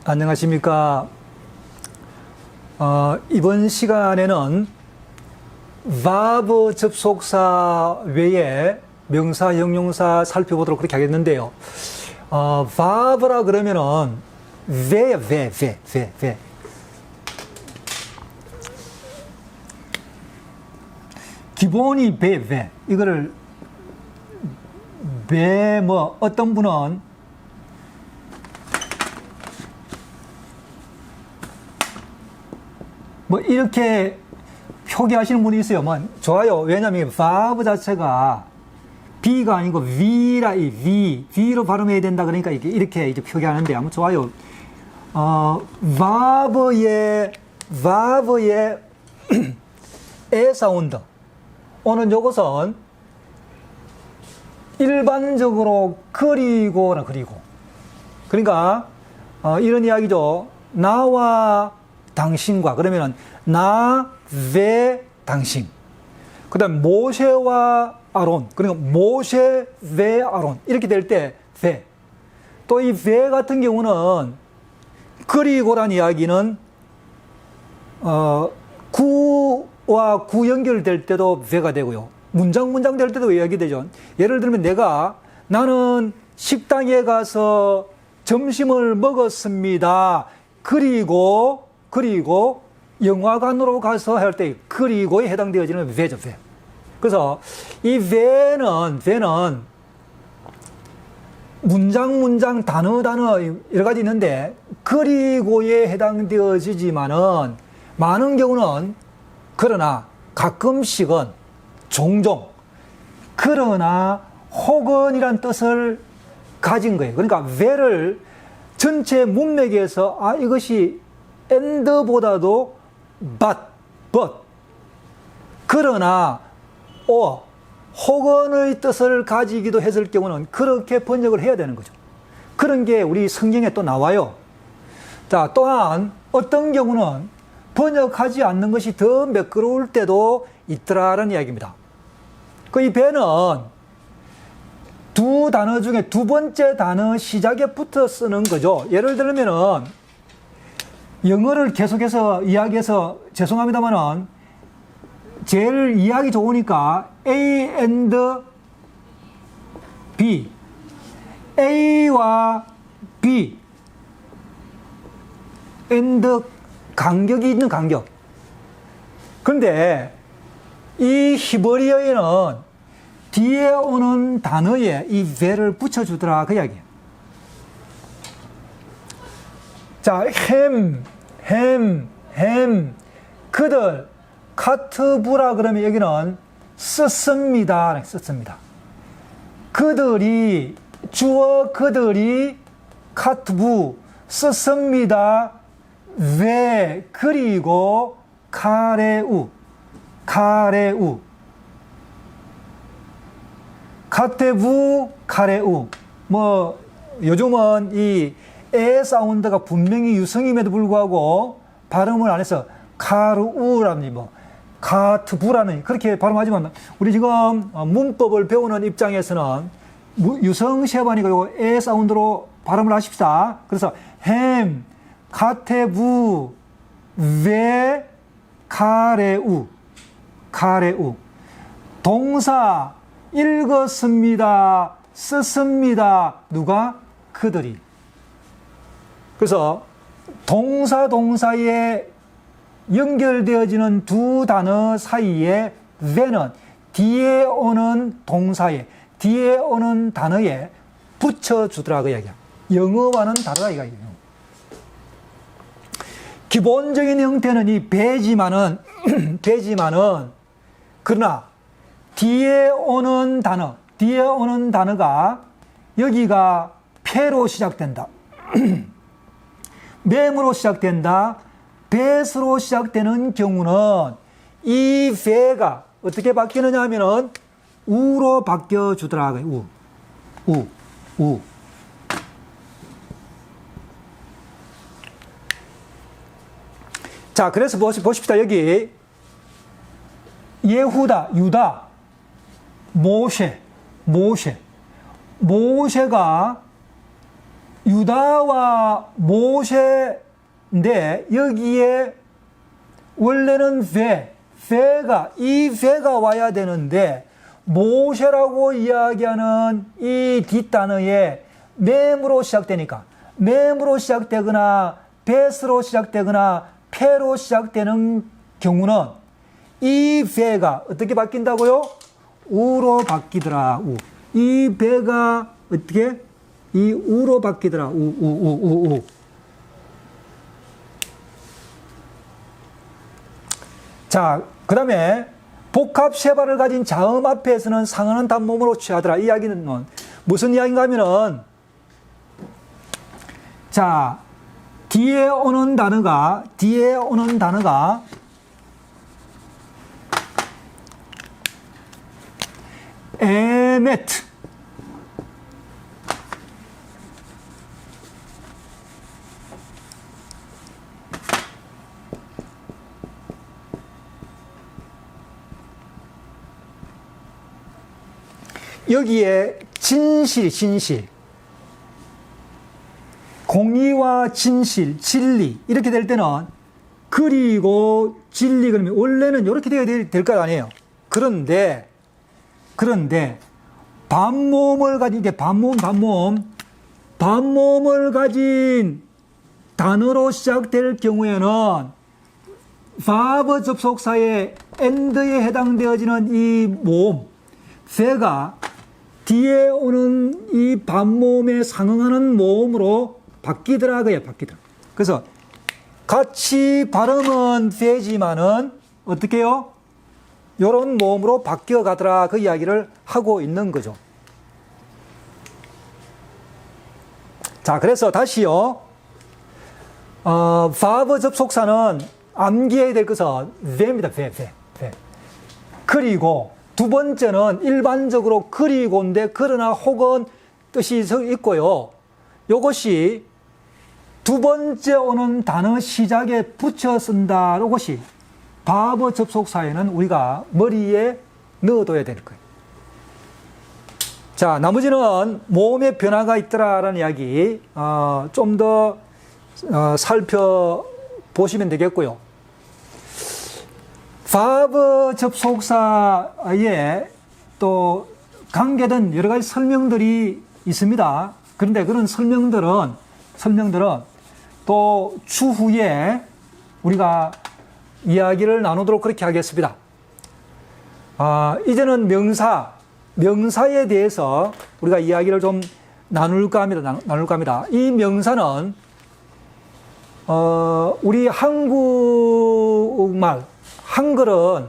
안녕하십니까. 이번 시간에는 verb 접속사 외에 명사, 형용사 살펴보도록 그렇게 하겠는데요. verb라 그러면은 왜. 기본이 왜. 이거를 어떤 분은 이렇게 표기하시는 분이 있어요. 좋아요. 왜냐면 verb 자체가 B가 아니고 V로 발음해야 된다. 그러니까 이렇게 표기하는데 아무 좋아요. verb의 에 사운드. 오늘 요것은 일반적으로 그리고. 그러니까, 이런 이야기죠. 나와 당신과. 그러면은, 나, 왜, 당신. 그 다음, 모세와 아론. 그러니까, 모세, 왜, 아론. 이렇게 될 때, 왜. 또 이 왜 같은 경우는, 그리고란 이야기는, 구와 구 연결될 때도 왜가 되고요. 문장 될 때도 이야기 되죠. 예를 들면 나는 식당에 가서 점심을 먹었습니다. 그리고 영화관으로 가서 할 때 그리고에 해당되어지는 왜죠, 왜. 그래서 이 왜는 문장 단어 여러 가지 있는데 그리고에 해당되어지지만은 많은 경우는 그러나 가끔씩은 종종 그러나 혹은이란 뜻을 가진 거예요. 그러니까 왜를 전체 문맥에서 이것이 and보다도 but 그러나 혹은의 뜻을 가지기도 했을 경우는 그렇게 번역을 해야 되는 거죠. 그런 게 우리 성경에 또 나와요. 자, 또한 어떤 경우는 번역하지 않는 것이 더 매끄러울 때도 있더라라는 이야기입니다. 이 배는 두 단어 중에 두 번째 단어 시작에 붙어 쓰는 거죠. 예를 들면은 영어를 계속해서 이야기해서 죄송합니다만은 제일 이해하기 좋으니까 A and B, A와 B and 간격이 있는 간격. 그런데 이 히브리어에는 뒤에 오는 단어에 이 왜를 붙여주더라 그 이야기예요. 자, 햄, 그들, 카트부라 그러면 여기는 썼습니다. 주어 그들이 카트부 썼습니다. 왜 그리고 카레우 카테부 카레우 요즘은 이 에 사운드가 분명히 유성임에도 불구하고 발음을 안 해서 카르우라든지 카트부라는 그렇게 발음하지만 우리 지금 문법을 배우는 입장에서는 유성 시합하니까 요거 에 사운드로 발음을 하십시다. 그래서 햄 카테부 왜 카레우 동사 읽었습니다. 썼습니다. 누가? 그들이. 그래서 동사에 연결되어지는 두 단어 사이에 왜는 뒤에 오는 동사에 뒤에 오는 단어에 붙여주더라 그 이야기야. 영어와는 다르다 이야기예요. 기본적인 형태는 이 배지만은 그러나 뒤에 오는 단어가 여기가 패로 시작된다. 맴으로 시작된다. 배스로 시작되는 경우는 이 배가 어떻게 바뀌느냐 하면은 우로 바뀌어주더라. 우. 자, 그래서 보십시다. 여기 유다, 모세가 유다와 모세인데 여기에 원래는 이 회가 와야 되는데 모세라고 이야기하는 이 뒷단어에 맴으로 시작되니까 맴으로 시작되거나 벳으로 시작되거나 페로 시작되는 경우는 이 배가 어떻게 바뀐다고요? 우로 바뀌더라. 우. 이 배가 어떻게? 이 우로 바뀌더라. 우. 자, 그 다음에 복합 쉐바를 가진 자음 앞에서는 상하는 단모음으로 취하더라. 이 이야기는 무슨 이야기인가 하면은, 자, 뒤에 오는 단어가 에메트. 여기에 진실. 공의와 진실, 진리. 이렇게 될 때는 그리고 진리 그러면 원래는 이렇게 되어야 될 거 아니에요. 그런데 반모음을 가진 게 반모음을 가진 단어로 시작될 경우에는 verb 접속사의 and에 해당되어지는 이 모음 fe가 뒤에 오는 이 반모음에 상응하는 모음으로 바뀌더라 그야 바뀌더라. 그래서 같이 발음은 fe지만은 어떻게 해요? 요런 모음으로 바뀌어 가더라 그 이야기를 하고 있는 거죠. 자, 그래서 다시요. verb 접속사는 암기해야 될 것은 the입니다. the. 그리고 두 번째는 일반적으로 그리고인데 그러나 혹은 뜻이 있고요. 요것이 두 번째 오는 단어 시작에 붙여 쓴다. 요것이 verb 접속사에는 우리가 머리에 넣어둬야 될 거예요. 자, 나머지는 모음의 변화가 있더라라는 이야기 좀 더 살펴보시면 되겠고요. verb 접속사에 또 관계된 여러 가지 설명들이 있습니다. 그런데 그런 설명들은 또 추후에 우리가 이야기를 나누도록 그렇게 하겠습니다. 이제는 명사에 대해서 우리가 이야기를 좀 나눌까 합니다. 이 명사는 우리 한국말 한글은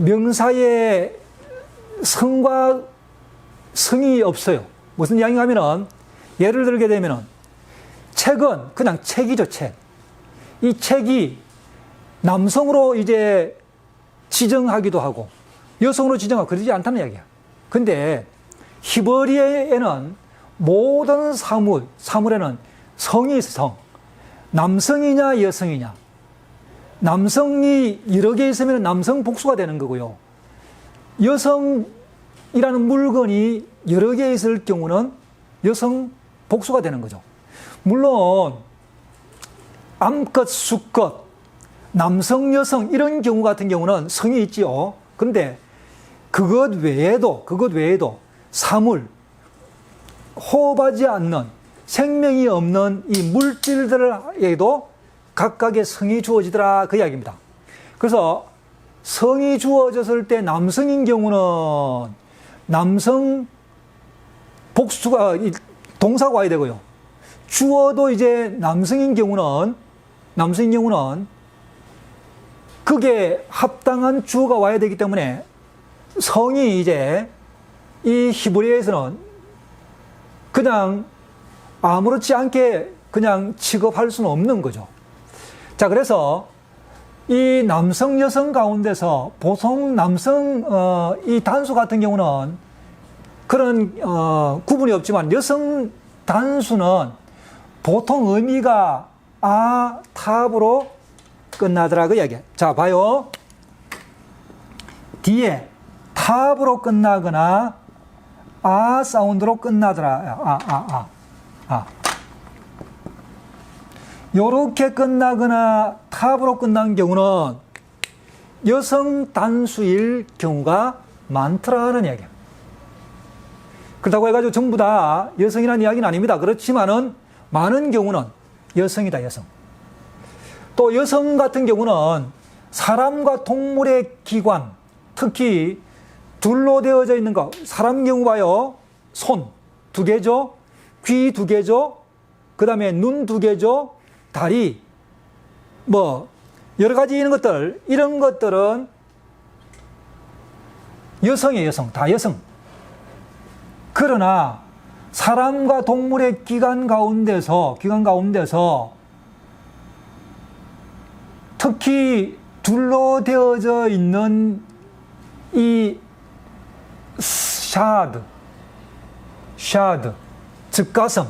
명사에 성과 성이 없어요. 무슨 이야기가 하면은 예를 들게 되면은 책은 그냥 책이죠, 책. 이 책이 남성으로 이제 지정하기도 하고 여성으로 지정하고 그러지 않다는 이야기야. 근데 히브리어에는 모든 사물에는 성이 있어, 성. 남성이냐 여성이냐. 남성이 여러 개 있으면 남성 복수가 되는 거고요. 여성이라는 물건이 여러 개 있을 경우는 여성 복수가 되는 거죠. 물론 암컷, 수컷, 남성, 여성 이런 경우 같은 경우는 성이 있지요. 그런데 그것 외에도 사물, 호흡하지 않는 생명이 없는 이 물질들에도 각각의 성이 주어지더라 그 이야기입니다. 그래서 성이 주어졌을 때 남성인 경우는 남성 복수가 동사가 와야 되고요. 주어도 이제 남성인 경우는 그게 합당한 주어가 와야 되기 때문에 성이 이제 이 히브리어에서는 그냥 아무렇지 않게 그냥 취급할 수는 없는 거죠. 자, 그래서 이 남성, 여성 가운데서 보통 남성, 이 단수 같은 경우는 그런, 구분이 없지만 여성 단수는 보통 의미가 탑으로 끝나더라 그 이야기야. 자, 봐요. 뒤에 탑으로 끝나거나 아 사운드로 끝나더라. 요렇게 끝나거나 탑으로 끝난 경우는 여성 단수일 경우가 많더라는 이야기예요. 그렇다고 해가지고 전부 다 여성이라는 이야기는 아닙니다. 그렇지만은 많은 경우는 여성이다, 여성. 또 여성 같은 경우는 사람과 동물의 기관, 특히 둘로 되어져 있는 거, 사람 경우 봐요. 손 2개죠, 귀 2개죠, 그 다음에 눈 2개죠, 다리, 뭐 여러 가지 이런 것들은 여성이에요, 여성. 다 여성. 그러나 사람과 동물의 기관 가운데서 특히 둘로 되어져 있는 이 샤드, 즉 가슴,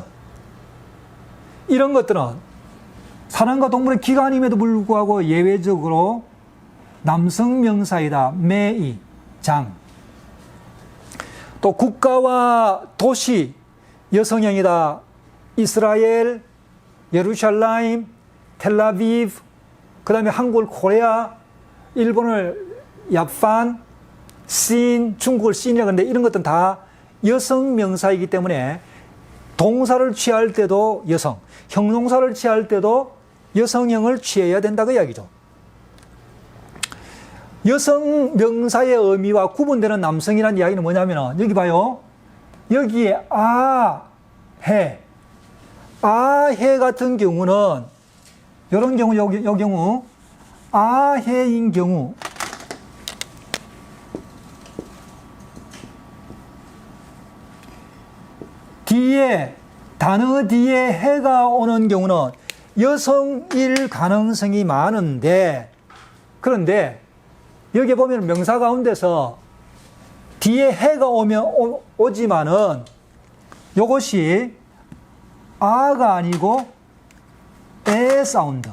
이런 것들은 사람과 동물의 기관임에도 불구하고 예외적으로 남성 명사이다. 매이, 장. 또 국가와 도시 여성형이다. 이스라엘, 예루살렘, 텔라비브, 그 다음에 한국을 코레아, 일본을 야판, 씬, 중국을 씬이라고 하는데 이런 것들은 다 여성 명사이기 때문에 동사를 취할 때도 여성, 형용사를 취할 때도 여성형을 취해야 된다 그 이야기죠. 여성 명사의 의미와 구분되는 남성이라는 이야기는 뭐냐면 여기 봐요. 여기에 아해 같은 경우는 이런 경우 요 경우 아해인 경우 단어 뒤에 해가 오는 경우는 여성일 가능성이 많은데, 그런데 여기 보면 명사 가운데서 뒤에 해가 오지만은 이것이 아가 아니고 에 사운드.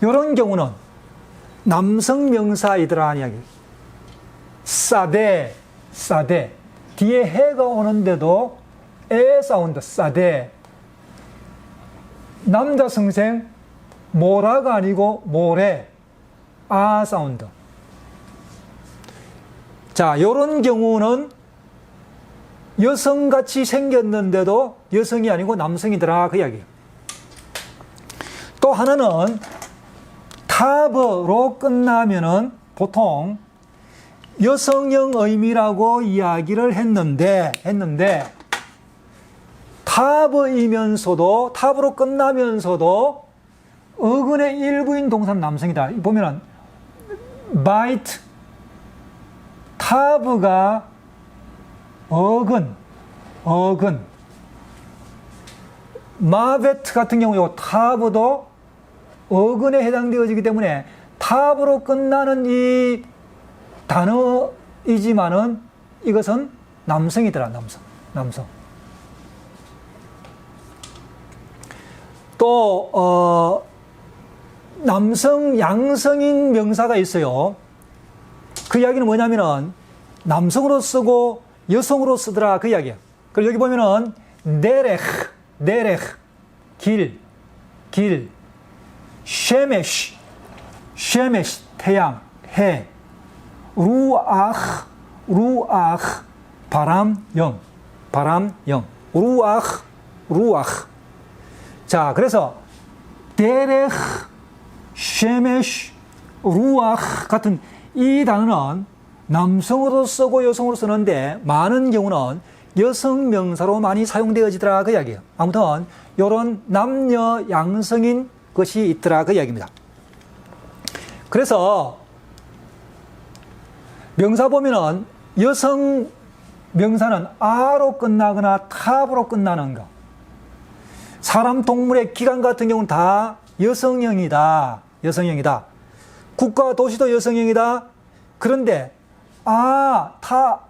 이런 경우는 남성 명사이더라 하는 이야기. 싸대. 뒤에 해가 오는데도 에 사운드, 싸대. 남자 성생 모라가 아니고 모래, 아 사운드. 자, 요런 경우는 여성같이 생겼는데도 여성이 아니고 남성이더라 그 이야기예요. 또 하나는 탑으로 끝나면은 보통 여성형 의미라고 이야기를 했는데 탑이면서도, 탑으로 끝나면서도 어근의 일부인 동사는 남성이다. 보면은 bite, 탑가 어근, 마베트 같은 경우 요 탑도 어근에 해당되어지기 때문에 탑으로 끝나는 이 단어이지만은 이것은 남성이더라, 남성. 또 남성 양성인 명사가 있어요. 그 이야기는 뭐냐면은 남성으로 쓰고 여성으로 쓰더라 그 이야기야. 그리고 여기 보면은 데레흐 길 쉐메시 태양 해 루아흐 바람 영 루아흐. 자, 그래서 데레흐 쉐메시 루아흐 같은 이 단어는 남성으로 쓰고 여성으로 쓰는데 많은 경우는 여성 명사로 많이 사용되어지더라 그 이야기예요. 아무튼 이런 남녀 양성인 것이 있더라 그 이야기입니다. 그래서 명사 보면은 여성 명사는 아로 끝나거나 탑으로 끝나는 거. 사람, 동물의 기관 같은 경우는 다 여성형이다. 국가, 도시도 여성형이다. 그런데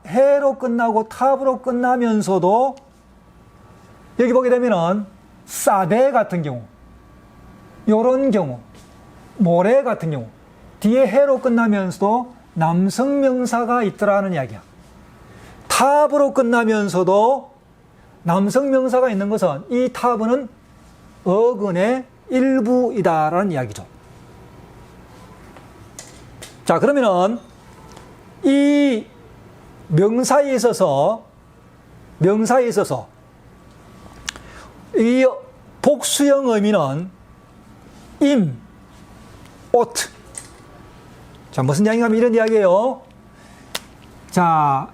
해로 끝나고 탑으로 끝나면서도 여기 보게 되면은 싸대 같은 경우, 요런 경우, 모래 같은 경우 뒤에 해로 끝나면서도 남성 명사가 있더라는 이야기야. 탑으로 끝나면서도 남성 명사가 있는 것은 이 탑은 어근의 일부이다라는 이야기죠. 자, 그러면은 이 명사에 있어서 이 복수형 의미는 임, ought. 자, 무슨 이야기가 하면 이런 이야기예요. 자,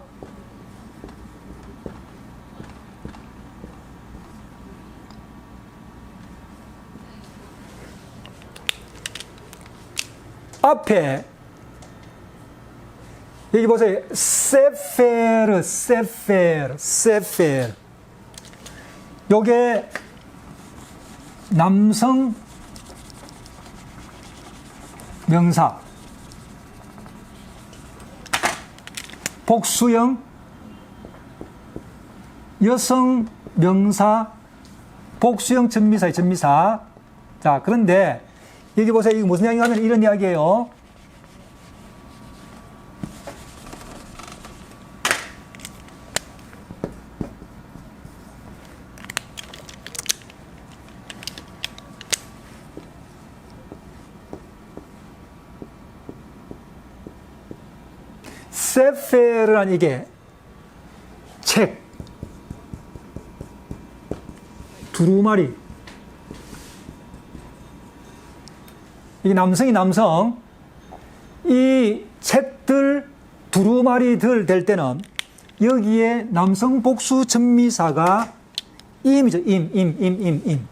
앞에 여기 보세요. 세페르. 요게 남성 명사, 복수형 여성 명사, 복수형 전미사. 자, 그런데 여기 보세요. 이게 무슨 이야기가 하면 이런 이야기예요. 세페르란 이게 책, 두루마리. 이 남성이 남성. 이 책들, 두루마리들 될 때는 여기에 남성 복수 전미사가 임이죠. 임.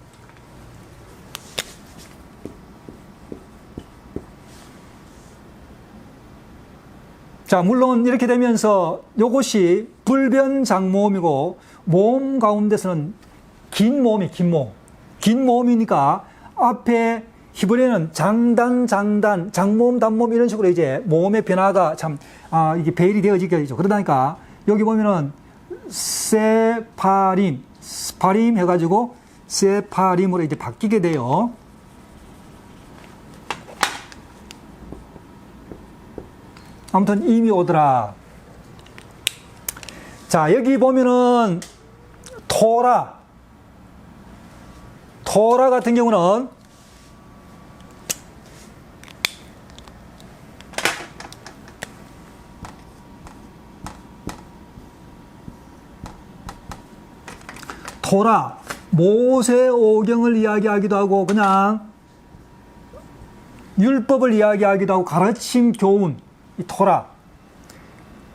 자, 물론 이렇게 되면서 이것이 불변장모음이고 모음 가운데서는 긴 모음이니까 앞에 히브리어는 장단, 장모음, 단모음 이런 식으로 이제 모음의 변화가 참 이게 배열이 되어지게 되죠. 그러다니까 여기 보면은 세파림 해가지고 세파림으로 이제 바뀌게 돼요. 아무튼 임이 오더라. 자, 여기 보면은 토라 같은 경우는 토라, 모세오경을 이야기하기도 하고 그냥 율법을 이야기하기도 하고 가르침, 교훈,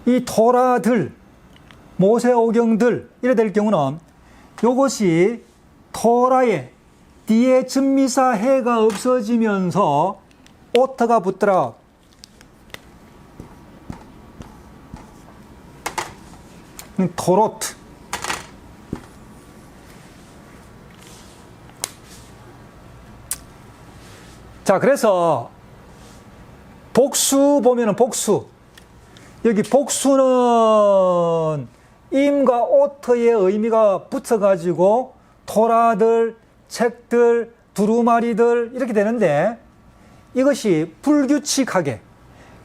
이 토라들, 모세오경들 이래 될 경우는 이것이 토라의 뒤에 전미사 해가 없어지면서 오트가 붙더라. 토로트. 자, 그래서 복수 보면은 여기 복수는 임과 오트의 의미가 붙어가지고 토라들, 책들, 두루마리들 이렇게 되는데 이것이 불규칙하게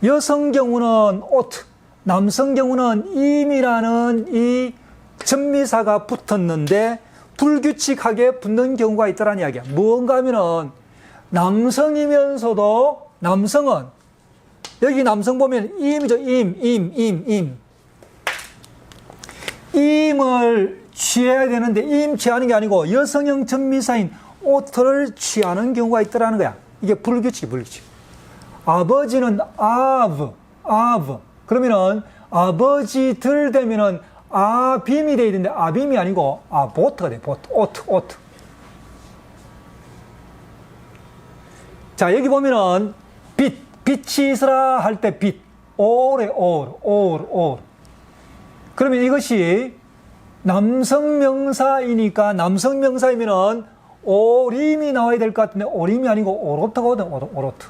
여성 경우는 오트, 남성 경우는 임이라는 이 전미사가 붙었는데 불규칙하게 붙는 경우가 있다는 이야기야. 무언가 하면은 남성이면서도 남성은 여기 남성 보면 임이죠. 임을 취해야 되는데 임 취하는 게 아니고 여성형 전미사인 오트를 취하는 경우가 있더라는 거야. 이게 불규칙. 아버지는 아브. 그러면은 아버지들 되면은 아빔이 돼야 되는데 아빔이 아니고 보트가 돼. 오트. 자, 여기 보면은 빛이 있으라 할 때 빛, 오래. 그러면 이것이 남성 명사이니까 남성 명사이면은 오림이 나와야 될 것 같은데 오림이 아니고 오로트거든. 오로트.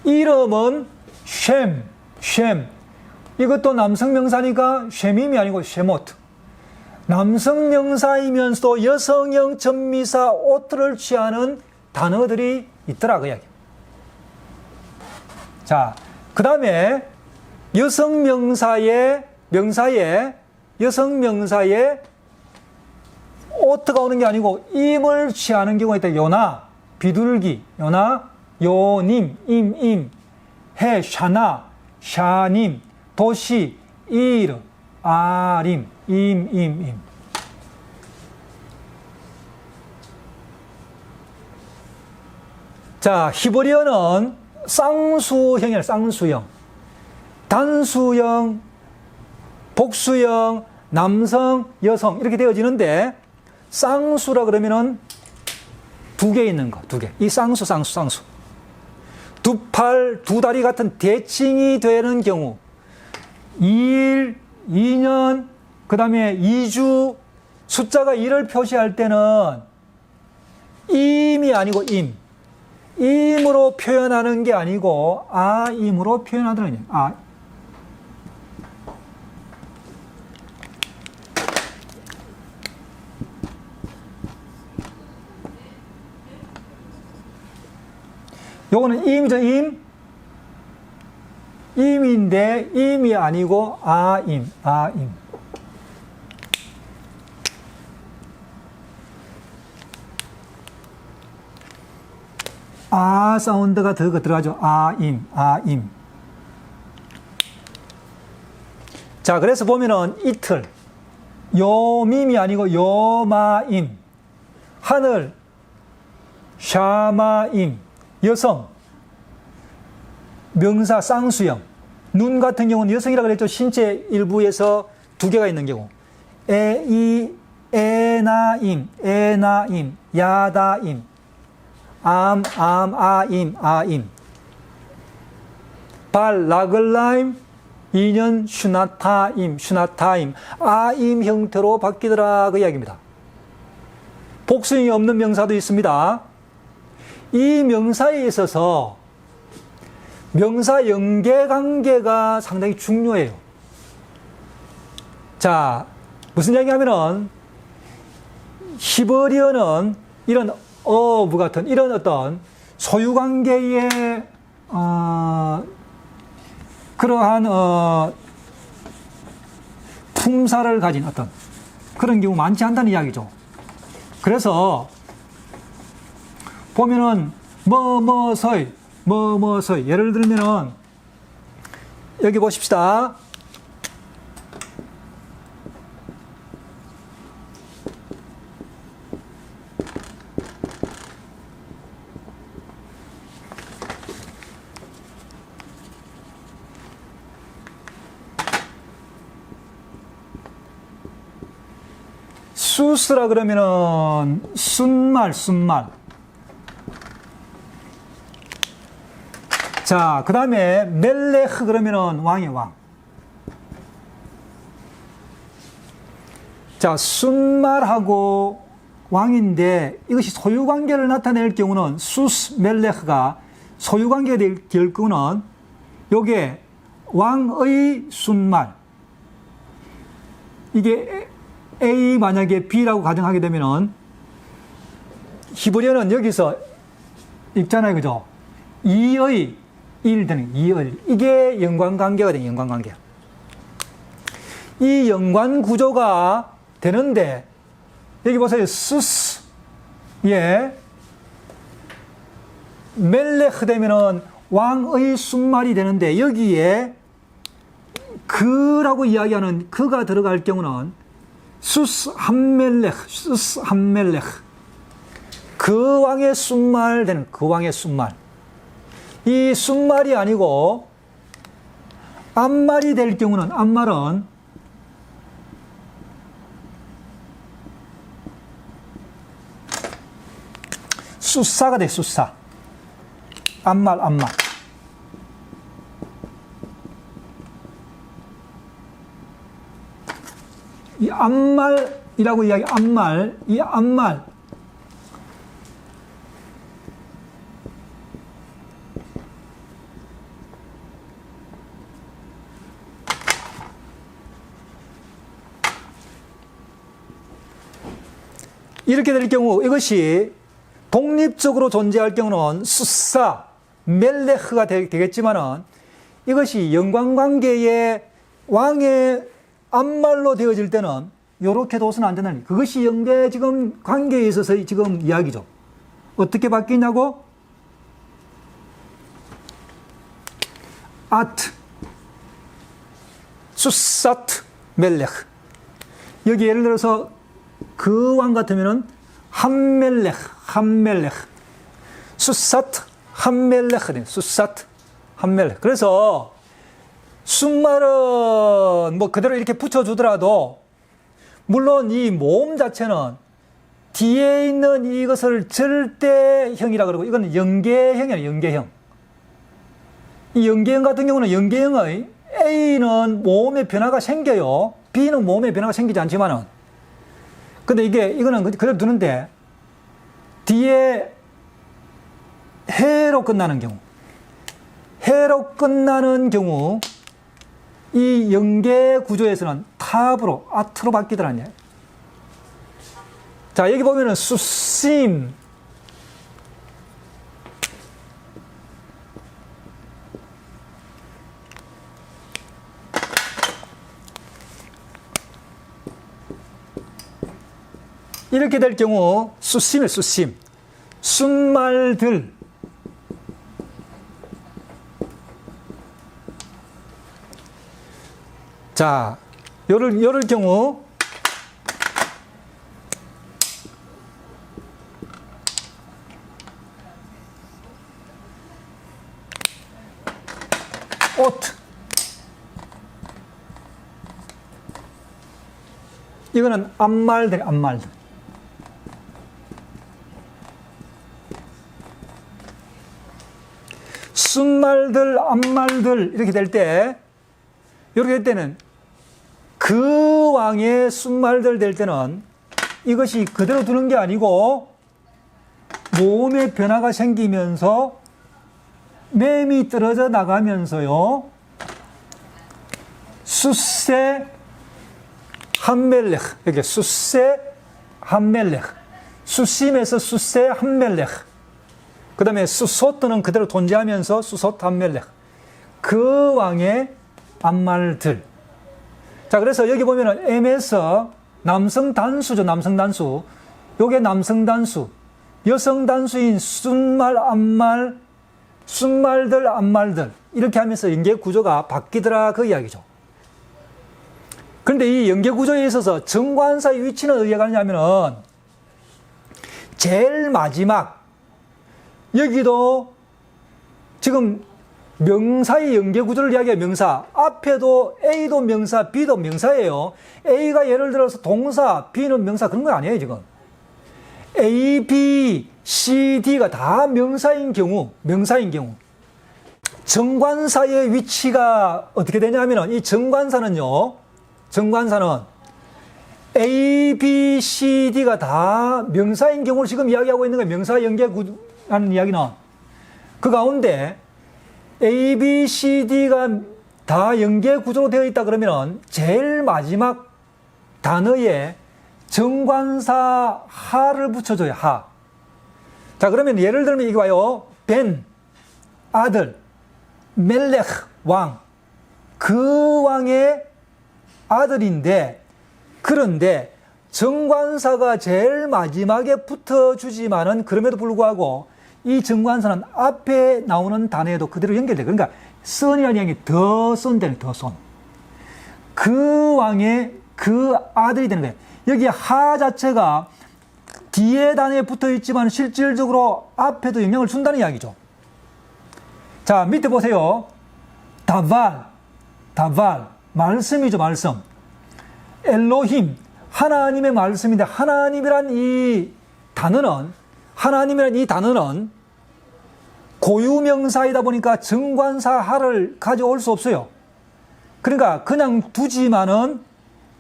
이름은 쉔. 이것도 남성 명사니까 쉐밈이 아니고 쉐모트. 남성 명사이면서도 여성형 전미사 오트를 취하는 단어들이 있더라 그 이야기. 자, 그 다음에 명사에 오트가 오는 게 아니고 임을 취하는 경우가 있다. 요나, 비둘기, 요나, 요님, 해, 샤나, 샤님, 도시, 이르, 아림, 임. 자, 히브리어는 쌍수형이에요. 쌍수형. 단수형, 복수형, 남성, 여성 이렇게 되어지는데 쌍수라 그러면은 두 개 있는 거, 두 개. 이 쌍수. 두 팔, 두 다리 같은 대칭이 되는 경우 2일, 2년, 그 다음에 2주, 숫자가 1을 표시할 때는 임이 아니고 임으로 표현하는 게 아니고 임으로 표현하는 거예요. 요거는 임이죠, 임인데 임이 아니고 아임. 사운드가 더 들어가죠. 아임. 자, 그래서 보면은 이틀, 요밈이 아니고 요마임, 하늘, 샤마임, 여성, 명사 쌍수형, 눈 같은 경우는 여성이라고 그랬죠. 신체 일부에서 두 개가 있는 경우. 에나임, 야다임, 아임. 발, 라글라임, 2년 슈나타임. 아임 형태로 바뀌더라. 그 이야기입니다. 복수형이 없는 명사도 있습니다. 이 명사에 있어서 명사 연계 관계가 상당히 중요해요. 자, 무슨 이야기하면은 히브리어는 이런 어부 같은 이런 어떤 소유 관계의 그러한 품사를 가진 어떤 그런 경우 많지 않다는 이야기죠. 그래서 보면은 뭐뭐서이 예를 들면은 여기 보십시다. 수스라 그러면은 순말. 자, 그 다음에 멜레흐 그러면은 왕이에요, 왕. 자, 순말하고 왕인데 이것이 소유관계를 나타낼 경우는 수스 멜레흐가 소유관계가 될 경우는 요게 왕의 순말. 이게 A 만약에 B라고 가정하게 되면은 히브리어는 여기서 있잖아요, 그죠? 2의 1 되는 2의 이게 연관관계가 돼요, 연관관계. 이 연관 구조가 되는데 여기 보세요, 수스 멜레흐 되면은 왕의 순말이 되는데 여기에 그라고 이야기하는 그가 들어갈 경우는 수스 함멜레흐 그 왕의 순말 되는 그 왕의 순말. 이 순말이 아니고 암말이 될 경우는 암말은 수사가 돼. 수사 암말 이 암말이라고 이야기 이 암말 이렇게 될 경우 이것이 독립적으로 존재할 경우는 수사 멜레흐가 되겠지만은 이것이 연관관계의 왕의 앞말로 되어질 때는 이렇게 둬서는 안 된다는, 그것이 연계 지금 관계에 있어서 지금 이야기죠. 어떻게 바뀌냐고? 아트, 수사트, 멜렉. 여기 예를 들어서 그 왕 같으면은 함멜렉, 수사트, 함멜렉, 수사트, 함멜렉. 그래서 순말은 뭐 그대로 이렇게 붙여주더라도, 물론 이 모음 자체는 뒤에 있는 이것을 절대형이라 그러고, 이건 연계형이에요, 연계형. 이 연계형 같은 경우는 연계형의 A는 모음의 변화가 생겨요. B는 모음의 변화가 생기지 않지만은. 근데 이거는 그대로 두는데, 뒤에 해로 끝나는 경우, 이 연계 구조에서는 탑으로, 아트로 바뀌더라는 얘기예요. 자, 여기 보면은 수심, 이렇게 될 경우 수심이에요, 수심. 순말들. 자, 요럴 경우 옷. 이거는 앞말들. 순말들, 앞말들 이렇게 될 때는 그 왕의 순말들 될 때는 이것이 그대로 두는 게 아니고 모음의 변화가 생기면서 맴이 떨어져 나가면서요, 수세 함멜렉, 이렇게 수세 함멜렉, 수심에서 수세 함멜렉, 그 다음에 수소트는 그대로 존재하면서 수소트 함멜렉, 그 왕의 앞말들. 자, 그래서 여기 보면은 M에서 남성 단수죠, 남성 단수. 요게 남성 단수. 여성 단수인 순말, 앞말, 순말들, 앞말들. 이렇게 하면서 연계 구조가 바뀌더라, 그 이야기죠. 그런데 이 연계 구조에 있어서 정관사의 위치는 어디에 가느냐면은 제일 마지막, 여기도 지금 명사의 연계 구조를 이야기해요. 명사. 앞에도 A도 명사, B도 명사예요. A가 예를 들어서 동사, B는 명사, 그런 건 아니에요, 지금. A, B, C, D가 다 명사인 경우, 정관사의 위치가 어떻게 되냐면은, 이 정관사는 A, B, C, D가 다 명사인 경우를 지금 이야기하고 있는 거예요. 명사 연계 구조라는 이야기는. 그 가운데 A, B, C, D가 다 연계 구조로 되어 있다 그러면 제일 마지막 단어에 정관사 하를 붙여줘요. 하. 자, 그러면 예를 들면 이거 봐요. 벤, 아들, 멜렉, 왕. 그 왕의 아들인데, 그런데 정관사가 제일 마지막에 붙어주지만은 그럼에도 불구하고 이 정관사는 앞에 나오는 단어에도 그대로 연결돼. 그러니까 선이라는 양이 더 선되는, 더 선. 그 왕의 그 아들이 되는 거예요. 여기 하 자체가 뒤에 단어에 붙어 있지만 실질적으로 앞에도 영향을 준다는 이야기죠. 자, 밑에 보세요. 다발, 말씀이죠, 말씀. 엘로힘, 하나님의 말씀인데, 하나님이란 이 단어는 고유명사이다 보니까 정관사 하를 가져올 수 없어요. 그러니까 그냥 두지만은,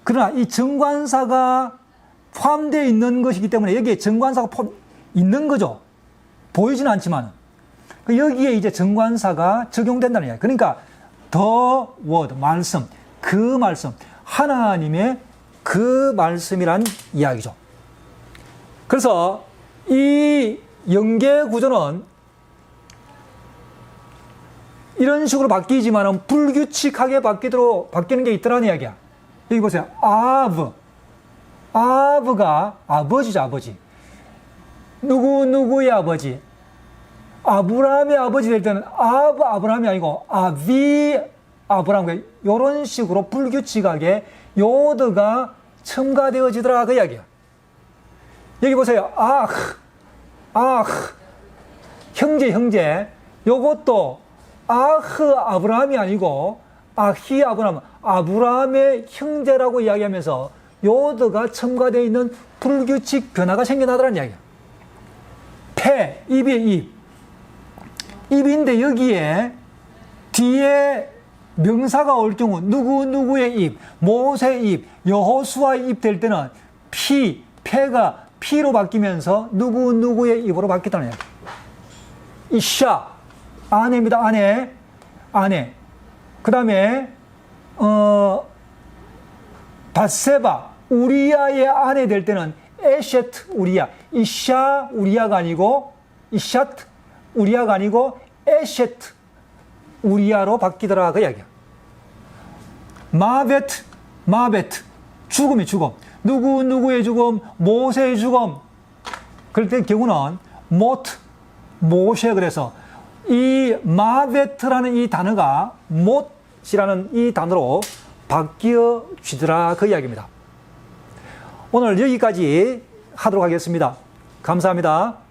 그러나 이 정관사가 포함되어 있는 것이기 때문에 여기에 정관사가 있는 거죠. 보이지는 않지만. 여기에 이제 정관사가 적용된다는 이야기. 그러니까 the word, 말씀, 그 말씀, 하나님의 그 말씀이란 이야기죠. 그래서 이 연계 구조는 이런 식으로 바뀌지만은 불규칙하게 바뀌는 게 있더라는 이야기야. 여기 보세요. 아브가 아버지죠, 아버지. 누구의 아버지? 아브라함의 아버지 될 때는 아브라함이 아니고 아비 아브라함. 이런 식으로 불규칙하게 요드가 첨가되어지더라 그 이야기야. 여기 보세요. 형제. 요것도 아브라함이 아니고 아히 아브라함의 형제라고 이야기하면서 요드가 첨가되어 있는 불규칙 변화가 생겨나더라는 이야기야. 입의 입인데 여기에 뒤에 명사가 올 경우 누구의 입, 모세의 입, 여호수아의 입 될 때는 폐가 피로 바뀌면서 누구의 입으로 바뀌었다는 이야기야. 이샤, 아내입니다. 아내. 그 다음에 바세바, 우리야의 아내 될 때는 에셰트 우리야. 이샤 우리야가 아니고 이샤트 우리야가 아니고 에셰트 우리야로 바뀌더라 그 이야기야. 마베트 죽음. 누구의 죽음? 모세의 죽음. 그럴 때 경우는 모세. 그래서 이 마베트라는 이 단어가 못이라는 이 단어로 바뀌어지더라 그 이야기입니다. 오늘 여기까지 하도록 하겠습니다. 감사합니다.